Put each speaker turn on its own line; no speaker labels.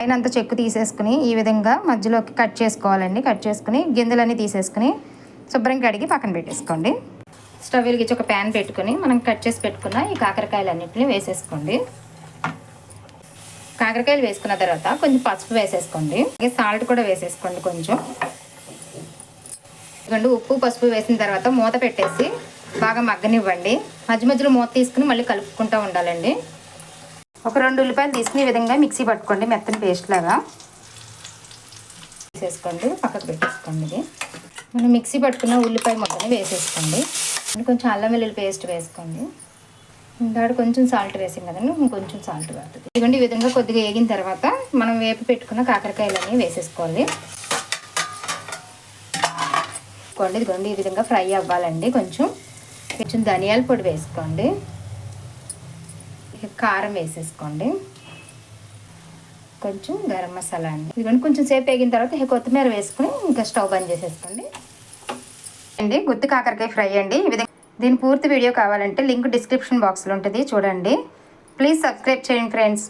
పైనంత చెక్కు తీసేసుకుని ఈ విధంగా మధ్యలోకి కట్ చేసుకోవాలండి. కట్ చేసుకుని గింజలన్నీ తీసేసుకుని శుభ్రంగా కడిగి పక్కన పెట్టేసుకోండి. స్టవ్ వెలిగించి ఒక ప్యాన్ పెట్టుకుని మనం కట్ చేసి పెట్టుకున్న ఈ కాకరకాయలన్నింటినీ వేసేసుకోండి. కాకరకాయలు వేసుకున్న తర్వాత కొంచెం పసుపు వేసేసుకోండి. సాల్ట్ కూడా వేసేసుకోండి కొంచెం. ఇదిగోండి ఉప్పు పసుపు వేసిన తర్వాత మూత పెట్టేసి బాగా మగ్గనివ్వండి. మధ్య మధ్యలో మూత తీసుకుని మళ్ళీ కలుపుకుంటూ ఉండాలండి. ఒక 2 ఉల్లిపాయలు తీసుకుని ఈ విధంగా మిక్సీ పట్టుకోండి, మెత్తని పేస్ట్ లాగా వేసేసుకోండి. పక్కకు పెట్టేసుకోండి. ఇది మనం మిక్సీ పట్టుకున్న ఉల్లిపాయ ముక్కని వేసేసుకోండి. కొంచెం అల్లం వెల్లుల్లి పేస్ట్ వేసుకోండి. దాడు కొంచెం సాల్ట్ వేసాం కదండి, ఇంకొంచెం సాల్ట్ పడుతుంది. ఇదిగోండి ఈ విధంగా కొద్దిగా వేగిన తర్వాత మనం వేపి పెట్టుకున్న కాకరకాయలన్నీ వేసేసుకోవాలి. ఇదిగోండి ఈ విధంగా ఫ్రై అవ్వాలండి. కొంచెం ధనియాల పొడి వేసుకోండి. కారం వేసేసుకోండి. కొంచెం గరం మసాలా అండి. ఇదిగోండి కొంచెం సేపు వేగిన తర్వాత కొత్తిమీర వేసుకుని ఇంకా స్టవ్ బంద్ చేసేసుకోండి అండి. గుత్తి కాకరకాయ ఫ్రై అండి. ఈ విధంగా దీని పూర్తి వీడియో కావాలంటే లింక్ డిస్క్రిప్షన్ బాక్స్లో ఉంటుంది, చూడండి. ప్లీజ్ సబ్స్క్రైబ్ చేయండి ఫ్రెండ్స్.